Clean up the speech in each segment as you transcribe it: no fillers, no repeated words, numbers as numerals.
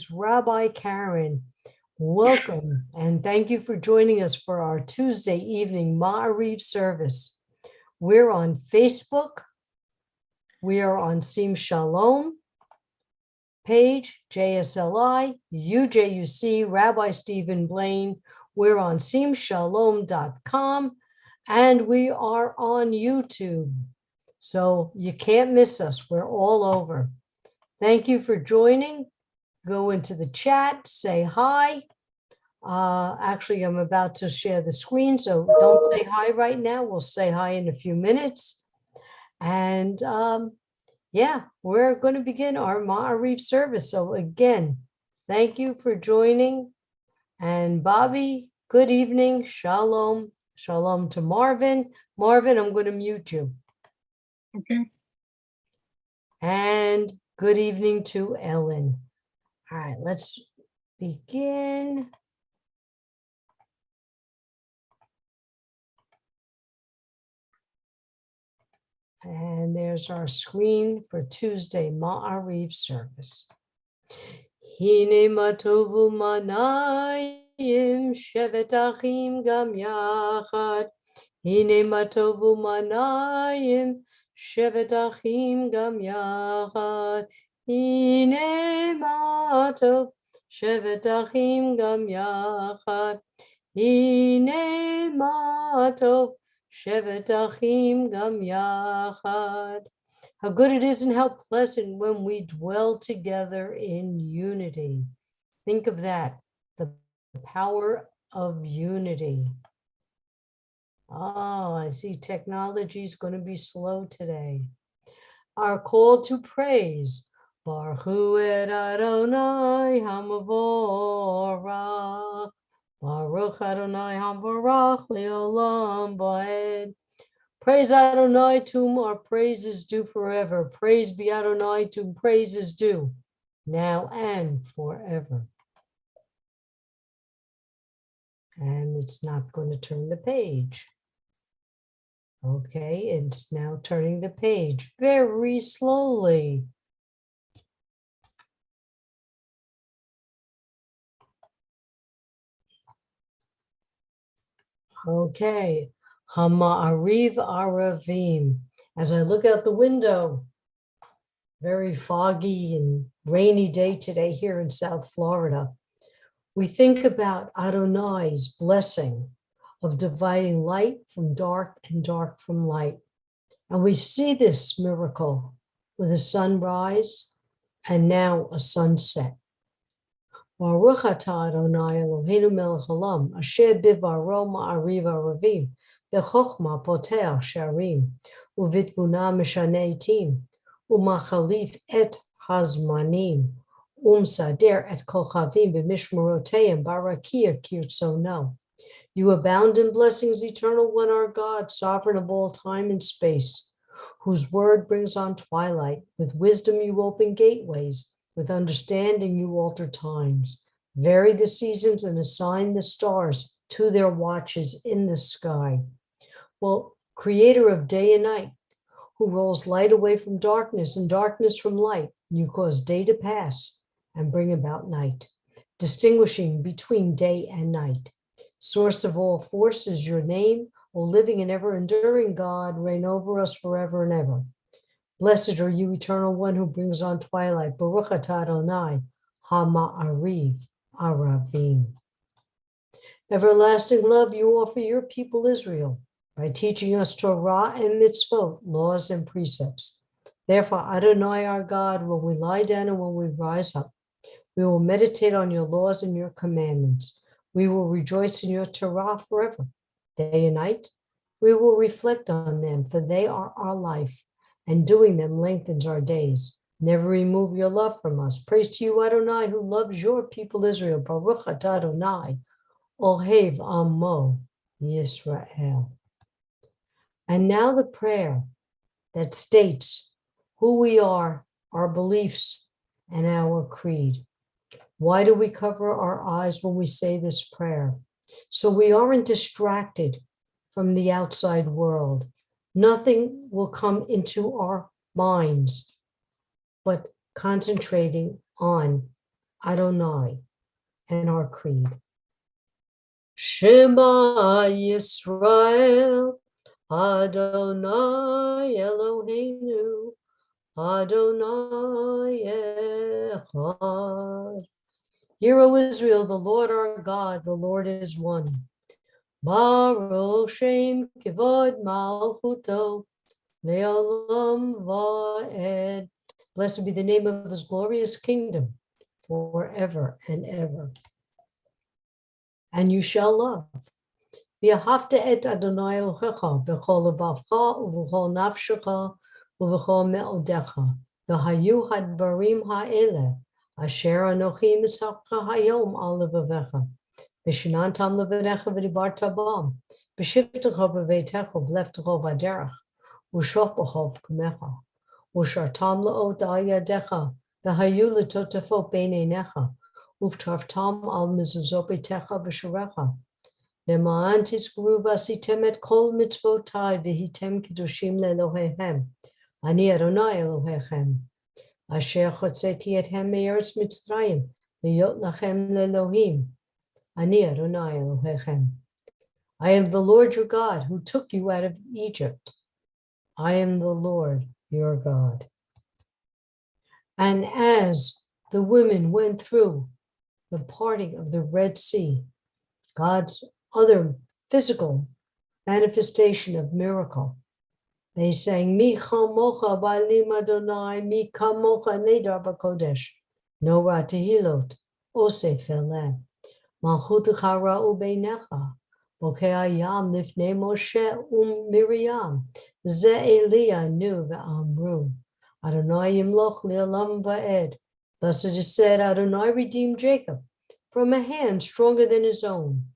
Rabbi Karen. Welcome and thank you for joining us for our Tuesday evening Maariv service. We're on Facebook. We are on Shalom page, JSLI, UJUC, Rabbi Stephen Blaine. We're on simshalom.com and we are on YouTube. So you can't miss us. We're all over. Thank you for joining. Go into the chat, say hi. Actually, I'm about to share the screen, so don't say hi right now. We'll say hi in a few minutes. And yeah, we're going to begin our Maariv service. So again, thank you for joining. And Bobby, good evening. Shalom. Shalom to Marvin. Marvin, I'm going to mute you. Okay. And good evening to Ellen. All right, let's begin. And there's our screen for Tuesday Maariv service. Hine matovu manayim shevet achim gam yachad. Hine matovu manayim shevet achim gam yachad. Hine matov shevet achim gam yachad. Hine matov shevet achim gam yachad. How good it is and how pleasant when we dwell together in unity. Think of that, the power of unity. Oh, I see technology is going to be slow today. Our call to praise. Baruch hu et Adonai hamavorach. Baruch Adonai hamavorach leolam va'ed. Praise Adonai, to whom our praise is due forever. Praise be Adonai, to whom praise is due, now and forever. And it's not going to turn the page. Okay, it's now turning the page very slowly. Okay. Maariv Aravim. As I look out the window, very foggy and rainy day today here in South Florida, we think about Adonai's blessing of dividing light from dark and dark from light. And we see this miracle with a sunrise and now a sunset. Baruch atah Adonai Eloheinu melech haolam, asher bivaro ma'ariv aravim, b'chochma poter sharim, u'vitbuna mishaneh etim, u'machalif et hazmanim, u'msader et kochavim b'mishmeroteim barakia kirtzono. You abound in blessings, eternal one, our God, sovereign of all time and space, whose word brings on twilight. With wisdom you open gateways. With understanding you alter times. Vary the seasons and assign the stars to their watches in the sky. Well, creator of day and night, who rolls light away from darkness and darkness from light, you cause day to pass and bring about night, distinguishing between day and night. Source of all forces, your name, O living and ever enduring God, reign over us forever and ever. Blessed are you, eternal one, who brings on twilight. Baruch atah Adonai ha-ma'ariv aravim. Everlasting love you offer your people Israel by teaching us Torah and mitzvot, laws and precepts. Therefore, Adonai our God, when we lie down and when we rise up, we will meditate on your laws and your commandments. We will rejoice in your Torah forever. Day and night, we will reflect on them, for they are our life, and doing them lengthens our days. Never remove your love from us. Praise to you, Adonai, who loves your people Israel. Baruch atah Adonai, Ohev Amo Yisrael. And now the prayer that states who we are, our beliefs, and our creed. Why do we cover our eyes when we say this prayer? So we aren't distracted from the outside world. Nothing will come into our minds, but concentrating on Adonai, and our creed. Shema Yisrael, Adonai Eloheinu, Adonai Echad. Hear, O Israel, the Lord our God, the Lord is one. Baruch Shem Kivod Malchuto, Le'olam Va'ed. Blessed be the name of his glorious kingdom, forever and ever. And you shall love. V'ahavta et Adonai Elohecha b'chol levavcha u'v'chol nafshecha u'v'chol me'odecha. V'hayu hadvarim ha'ele asher anochi mitzavcha hayom al levavecha. V'shenantam levanecha v'dibarta bam. V'shivtecha b'veitecha v'leftecha v'aderech. U'shopcha v'kumecha. U'shartam le'ot al yadecha. V'hayu l'totefo b'neinecha. U'v'tarftam al mezuzot beitecha v'sharecha. Le'ma'an tizkuru v'asitem et kol mitzvotai v'hitem kedoshim le'Elohehem. Ani Adonai Elohechem. Asher chotzeti ethem me'eretz Mitzrayim li'yot lachem le'Elohim. Ani Adonai Elohechem. I am the Lord your God who took you out of Egypt. I am the Lord your God. And as the women went through the parting of the Red Sea, God's other physical manifestation of miracle, they sang, Mi chamocha ba'alim Adonai, mi kamocha nedar b'kodesh, nora tehilot, osef eleh, malchutecha ra'u beinecha, bokei hayam lifnei Moshe Miriam, ze Eliah nu ve'amru, Adonai yimloch le'olam va'ed. Thus it is said, Adonai redeemed Jacob from a hand stronger than his own.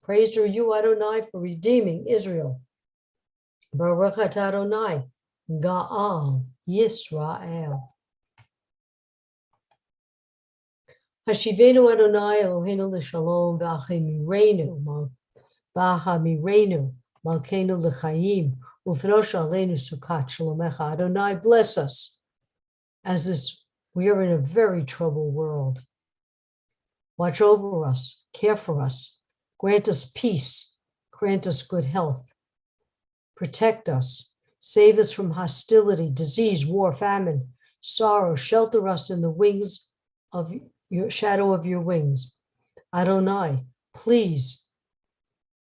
Praised are you, Adonai, for redeeming Israel. Baruch atah Adonai, Ga'al Yisrael. Hashivenu Adonai Eloheinu l'shalom v'achamirenu malkeinu l'chaim ufrosh aleinu sukat shalomecha. Adonai, bless us as we are in a very troubled world. Watch over us, care for us, grant us peace, grant us good health. Protect us, save us from hostility, disease, war, famine, sorrow. Shelter us in the wings of your shadow of your wings. Adonai, please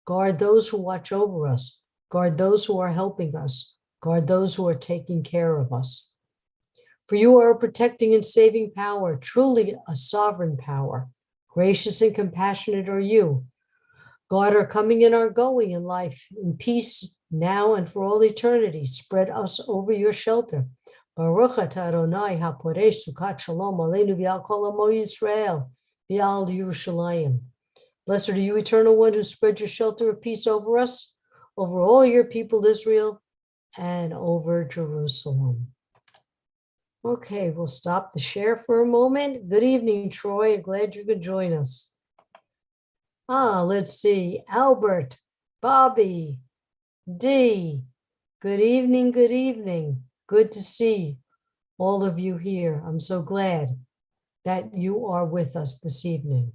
guard those who watch over us, guard those who are helping us, guard those who are taking care of us. For you are a protecting and saving power, truly a sovereign power. Gracious and compassionate are you. God, our coming and our going in life, in peace, now and for all eternity. Spread us over your shelter. Baruch atah Adonai haporesh sukat shalom aleinu v'al kol amo Yisrael v'al Yerushalayim. Blessed are you, eternal one, who spread your shelter of peace over us, over all your people Israel, and over Jerusalem. Okay, we'll stop the share for a moment. Good evening, Troy. Glad you could join us. Let's see. Albert, Bobby, Dee, good evening, good evening. Good to see all of you here. I'm so glad that you are with us this evening.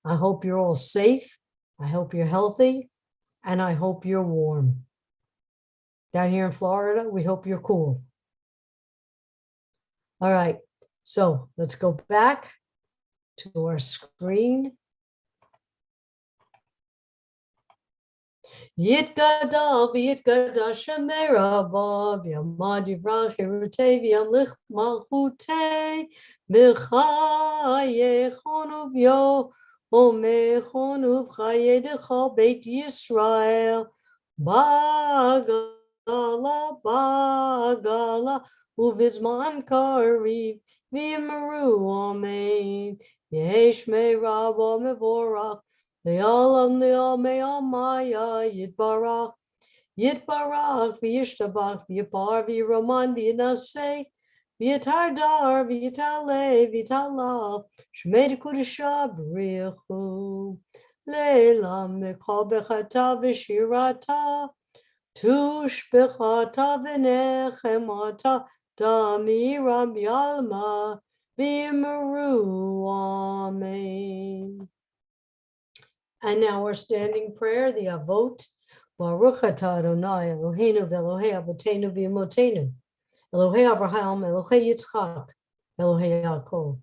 I hope you're all safe. I hope you're healthy, and I hope you're warm. Down here in Florida, we hope you're cool. All right, so let's go back to our screen. Yitgadal v'yitgadash Shemei Rabbav Yamad Yivrach Hirutei v'yamlich Malchutei v'chayechon uvyo omechon uvchaye dechal Beit Yisrael bagala uvizman kariv v'yimaru amen yeshmei Rabba mevorach Le'olam me'amaya yitbarach v'yishtabach v'yipar v'yiroman v'yinaseh v'yitardar v'yitaleh v'yitalal shmei dekudesha b'richu le'lam mekal bechata v'shirata tushbechata v'nechemata damiram yalma v'yimeru. Amen. And now our standing prayer, the Avot. Baruch atah Adonai Eloheinu v'Elohei Avotenu v'Imotenu, Elohei Abraham, Elohei Yitzchak, Elohei Yaakov,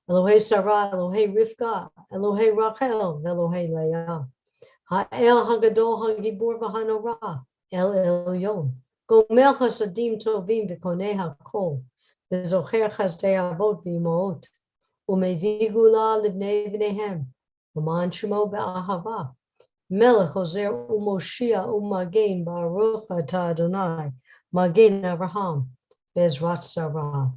Elohei Sarah, Elohei Rivka, Elohei Rachel, Elohei Leah, Ha'el Hagadol Hagibur v'Hanorah, El Elyon, Gomel Chasadim Tovim v'Konei HaKol, v'Zocher Chazdei Avot v'Imaot, U'Mevi Gula Livnei V'nehem, U'man Shemo B'Ahava, Melech Ozer U'Moshia U'Magen Baruch Atah Adonai, Magen Avraham, Bezrat Sarah.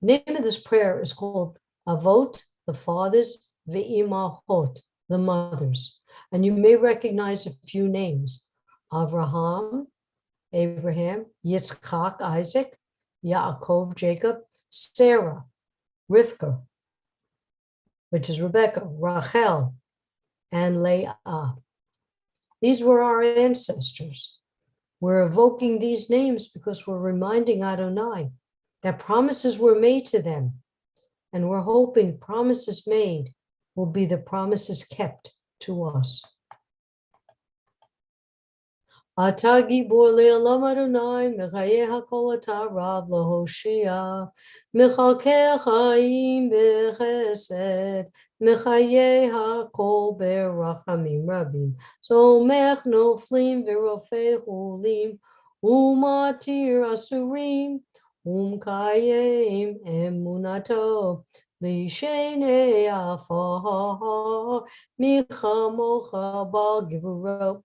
The name of this prayer is called Avot, the fathers, Ve'imahot, the mothers. And you may recognize a few names: Avraham, Abraham, Yitzchak, Isaac, Yaakov, Jacob, Sarah, Rivka, which is Rebecca, Rachel, and Leah. These were our ancestors. We're evoking these names because we're reminding Adonai that promises were made to them. And we're hoping promises made will be the promises kept to us. Ata gibor le'olam Adonai, mechayeh hakol ata rab lahoshia, mechalkeh chaim b'chesed, mechayeh hakol berachamim rabim, somech noflim v'rofeh chulim, umatir asurim, umkayem emunato, lishenei afar, michamocha bal givuro,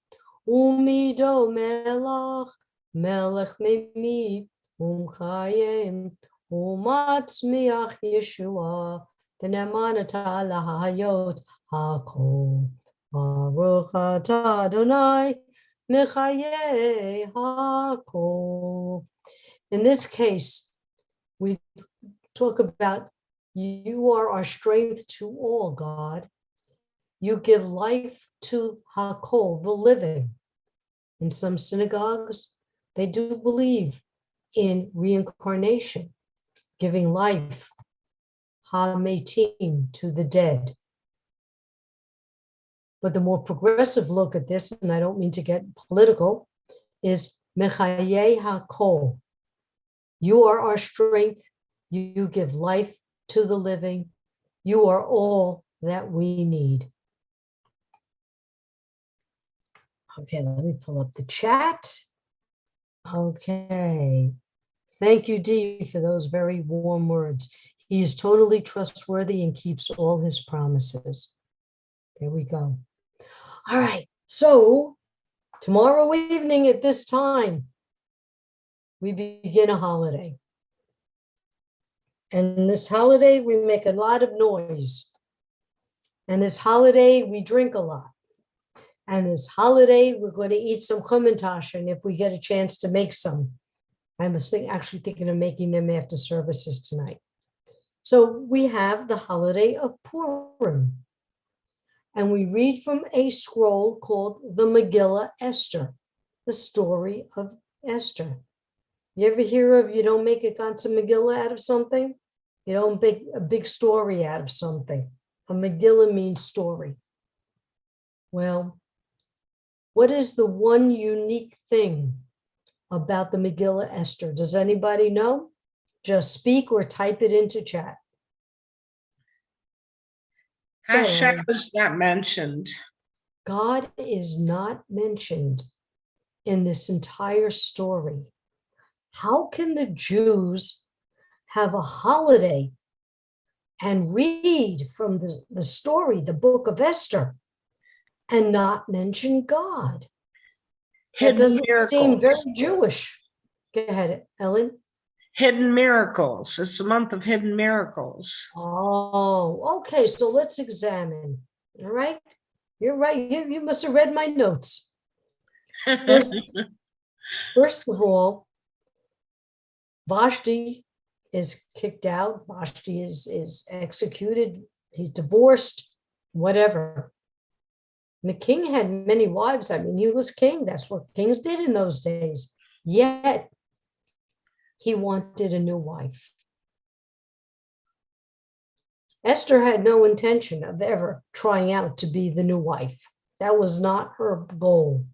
Umido melach, melech mimi, chayim, umatzmiach Yeshua, v'nemanata lahayot hakol. Baruch atah Adonai, mechayeh hakol. In this case, we talk about you are our strength to all, God. You give life to Hakol, the living. In some synagogues, they do believe in reincarnation, giving life, Ha-Metim, to the dead. But the more progressive look at this, and I don't mean to get political, is Mechayeh Hakol. You are our strength. You give life to the living. You are all that we need. Okay, let me pull up the chat. Okay. Thank you, Dee, for those very warm words. He is totally trustworthy and keeps all his promises. There we go. All right. So tomorrow evening at this time, we begin a holiday. And this holiday, we make a lot of noise. And this holiday, we drink a lot. And this holiday, we're going to eat some chumintash, and if we get a chance to make some. I was actually thinking of making them after services tonight. So we have the holiday of Purim. And we read from a scroll called the Megillah Esther, the story of Esther. You ever hear of you don't make a ganze Megillah out of something? You don't make a big story out of something. A Megillah means story. Well, what is the one unique thing about the Megillah Esther? Does anybody know? Just speak or type it into chat. Hashem is not mentioned. God is not mentioned in this entire story. How can the Jews have a holiday and read from the story, the book of Esther, and not mention God? That doesn't seem very Jewish. Go ahead, Ellen. Hidden miracles. It's the month of hidden miracles. Oh, okay. So let's examine. All right. You're right. You must have read my notes. First of all, Vashti is kicked out. Vashti is executed. He's divorced, whatever. And the king had many wives. I mean, he was king. That's what kings did in those days. Yet, he wanted a new wife. Esther had no intention of ever trying out to be the new wife. That was not her goal.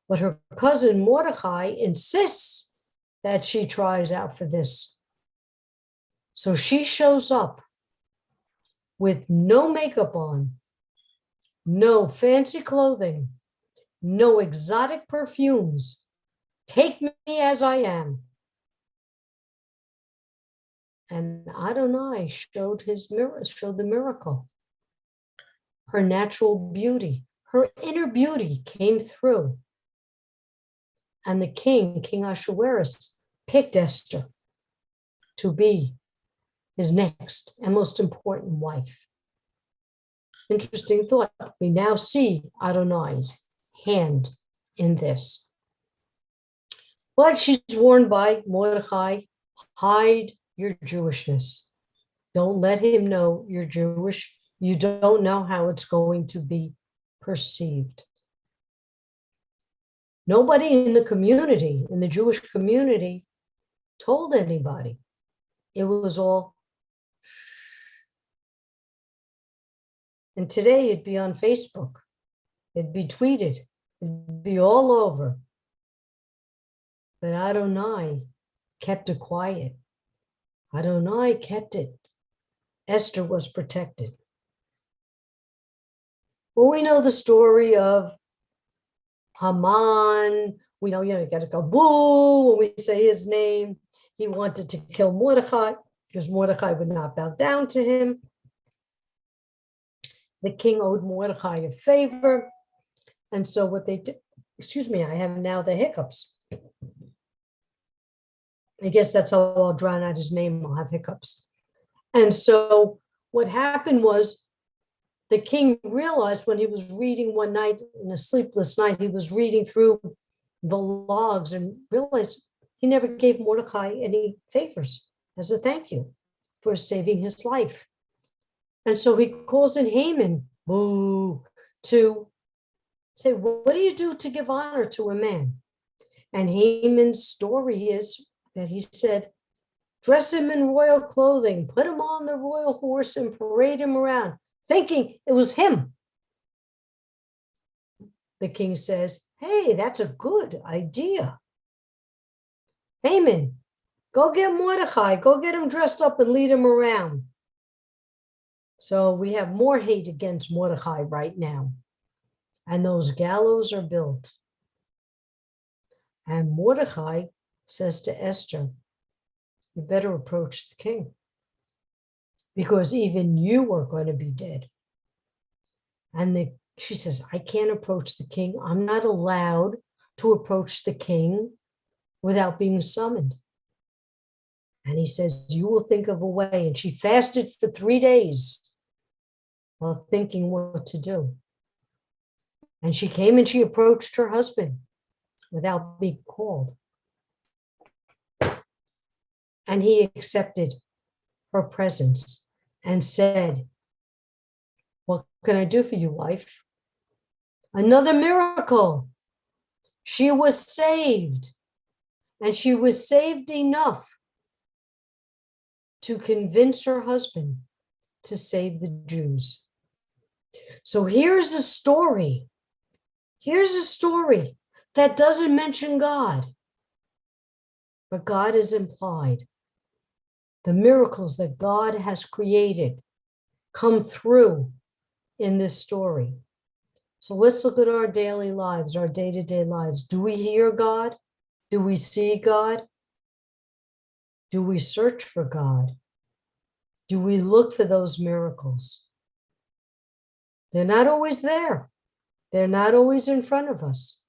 But her cousin Mordecai insists that she tries out for this. So she shows up with no makeup on, no fancy clothing, no exotic perfumes. Take me as I am. And Adonai showed the miracle. Her natural beauty, her inner beauty came through. And the king, King Ahasuerus, picked Esther to be his next and most important wife. Interesting thought. We now see Adonai's hand in this. But she's warned by Mordecai, hide your Jewishness. Don't let him know you're Jewish. You don't know how it's going to be perceived. Nobody in the community, in the Jewish community, told anybody. It was all. And today it'd be on Facebook. It'd be tweeted. It'd be all over. But Adonai kept it quiet. Adonai kept it. Esther was protected. Well, we know the story of Haman. We know, you got to go boo when we say his name. He wanted to kill Mordecai because Mordecai would not bow down to him. The king owed Mordecai a favor. And so what they did, I have now the hiccups. I guess that's how I'll drown out his name. I'll have hiccups. And so what happened was the king realized when he was reading one night, in a sleepless night, he was reading through the logs and realized he never gave Mordecai any favors as a thank you for saving his life. And so he calls in Haman, boo, to say, what do you do to give honor to a man? And Haman's story is that he said, dress him in royal clothing, put him on the royal horse and parade him around, thinking it was him. The king says, hey, that's a good idea. Haman, go get Mordecai, go get him dressed up and lead him around. So we have more hate against Mordecai right now. And those gallows are built. And Mordecai says to Esther, you better approach the king because even you are going to be dead. And she says, I can't approach the king. I'm not allowed to approach the king without being summoned. And he says, you will think of a way. And she fasted for 3 days while thinking what to do. And she came and she approached her husband without being called. And he accepted her presence and said, what can I do for you, wife? Another miracle. She was saved. And she was saved enough to convince her husband to save the Jews. So here's a story. Here's a story that doesn't mention God, but God is implied. The miracles that God has created come through in this story. So let's look at our daily lives, our day-to-day lives. Do we hear God? Do we see God? Do we search for God? Do we look for those miracles? They're not always there. They're not always in front of us.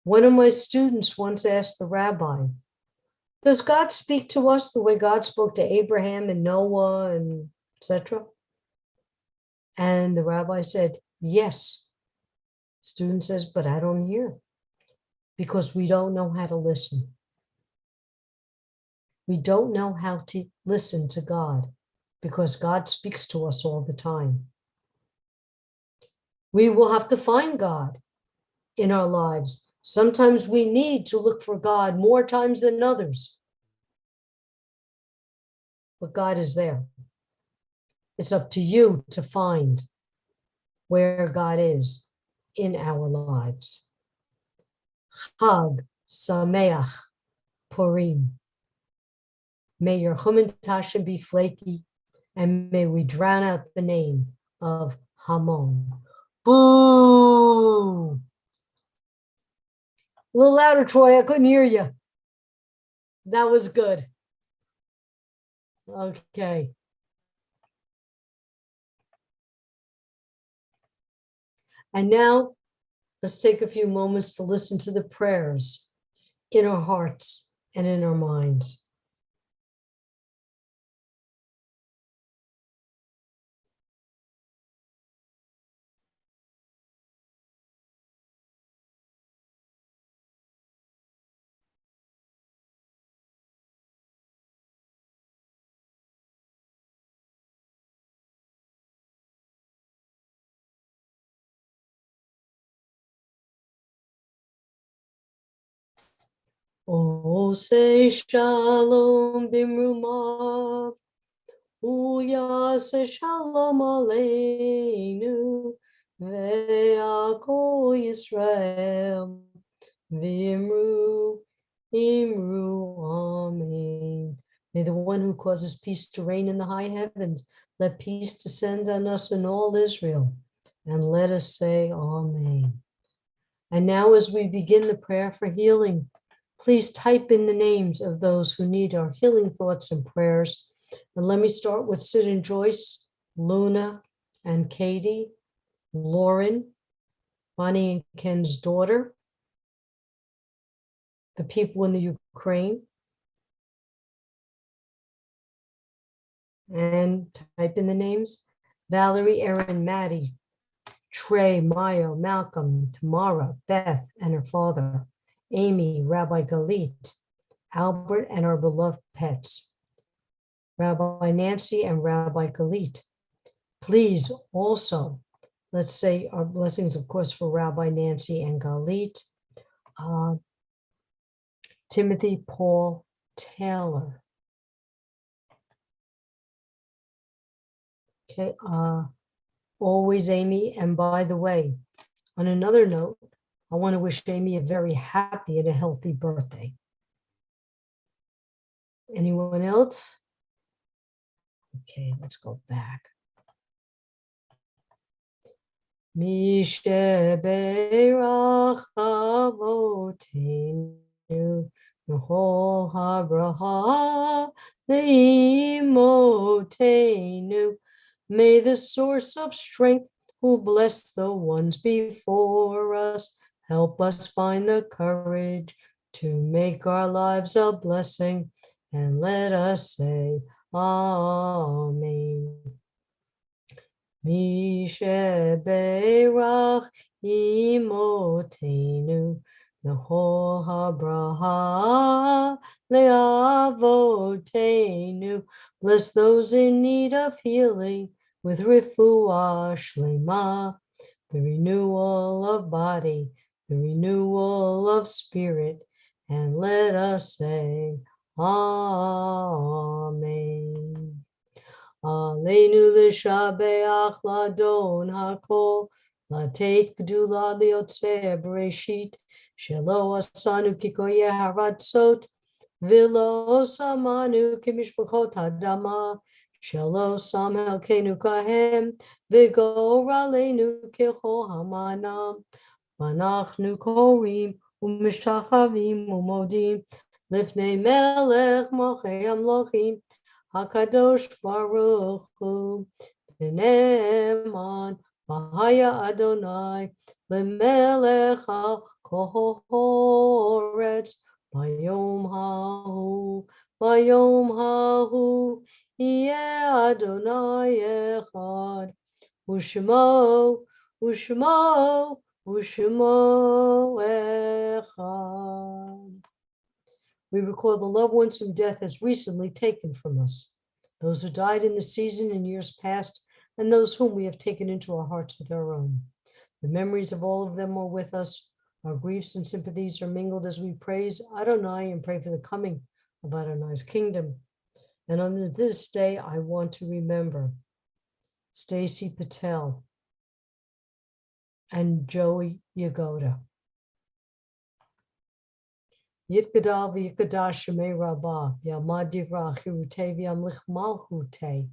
One of my students once asked the rabbi, does God speak to us the way God spoke to Abraham and Noah and etc.? And the rabbi said, yes. Student says, but I don't hear because we don't know how to listen. We don't know how to listen to God because God speaks to us all the time. We will have to find God in our lives. Sometimes we need to look for God more times than others. But God is there. It's up to you to find where God is in our lives. Chag Sameach Purim. May your Chum and Tashin be flaky, and may we drown out the name of Hamon. Boo! A little louder, Troy. I couldn't hear you. That was good. Okay. And now let's take a few moments to listen to the prayers in our hearts and in our minds. Oh, say shalom bimruma, uyase shalom aleinu, ve'ako Yisrael, v'imru, imru, amen. May the one who causes peace to reign in the high heavens, let peace descend on us and all Israel, and let us say amen. And now as we begin the prayer for healing, please type in the names of those who need our healing thoughts and prayers. And let me start with Sid and Joyce, Luna and Katie, Lauren, Bonnie and Ken's daughter, the people in the Ukraine. And type in the names: Valerie, Erin, Maddie, Trey, Mayo, Malcolm, Tamara, Beth, and her father, Amy, Rabbi Galit, Albert, and our beloved pets, Rabbi Nancy and Rabbi Galit. Please also, let's say our blessings, of course, for Rabbi Nancy and Galit, Timothy Paul Taylor. Okay, always Amy. And by the way, on another note, I want to wish Amy a very happy and a healthy birthday. Anyone else? Okay, let's go back. Mishe Beirach Avotenu Nehol HaBraha Leimotenu. May the source of strength, who bless the ones before us, help us find the courage to make our lives a blessing, and let us say Amen. Mishe Beirach Imotenu Nehol HaBraha Leavotenu. Bless those in need of healing with Refuah Shlema, the renewal of body, the renewal of spirit, and let us say Amen. Aleinu l'shabeach ladon hakol, lateit gdula liotzer bereshit, shelo asanu kikoye haratzot, v'lo samanu kimishpachot hadama, shelo sam elkeinu kahem, v'gor aleinu kechol hamanam, v'anachnu korim u'mishtachavim u'modim, lifnei melech malchei amlochim, HaKadosh Baruch Hu, V'ne'eman, V'haya Adonai, L'melech HaKol Haaretz, Bayom Hahu, Yeh Adonai Echad, U'shmo Echad. We recall the loved ones whom death has recently taken from us, those who died in the season in years past, and those whom we have taken into our hearts with our own. The memories of all of them are with us. Our griefs and sympathies are mingled as we praise Adonai and pray for the coming of Adonai's kingdom. And on this day, I want to remember Stacy Patel, and Joey Yagoda. Yitgadal v'yikadash shemei rabbah, yamad divrach hirutei v'yamlich malchutei,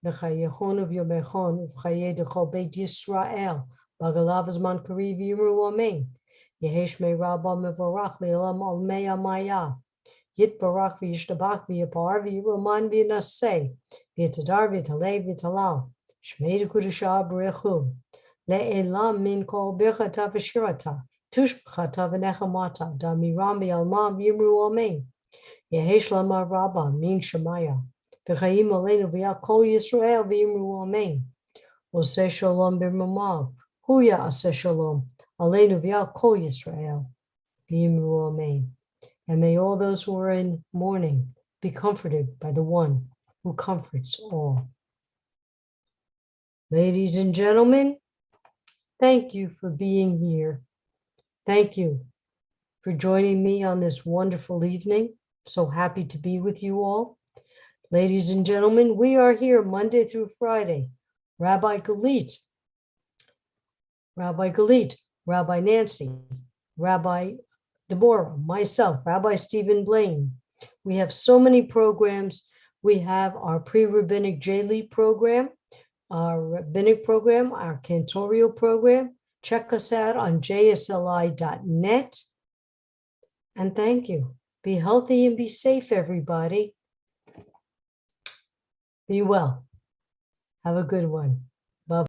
v'chayechon v'yomechon v'chayei d'chol beit Yisrael, bagalav zman kariv yiru amen. Yehesh mei rabbah mevorach le'olam al mei amaya. Yitbarach v'yishtabach v'yapar v'yiroman v'yinaseh, v'yitadar v'yitalei v'yitalal, shmei d'kudashah b'rechu, le'elam min kol birchata v'shirata, tushbchata v'nechamata, damiram v'yalmam v'yimru amen. Yehesh lama rabba min shemaya, v'chayim aleinu v'yal kol Yisrael v'yimru amen. Oseh shalom b'mamav, huya aseh shalom, aleinu v'yal kol Yisrael v'yimru amen. And may all those who are in mourning be comforted by the one who comforts all. Ladies and gentlemen, thank you for being here. Thank you for joining me on this wonderful evening. So happy to be with you all. Ladies and gentlemen, we are here Monday through Friday. Rabbi Galit, Rabbi Nancy, Rabbi Deborah, myself, Rabbi Stephen Blaine. We have so many programs. We have our pre-rabbinic JSLI program, our rabbinic program, our cantorial program. Check us out on JSLI.net. And thank you. Be healthy and be safe, everybody. Be well. Have a good one.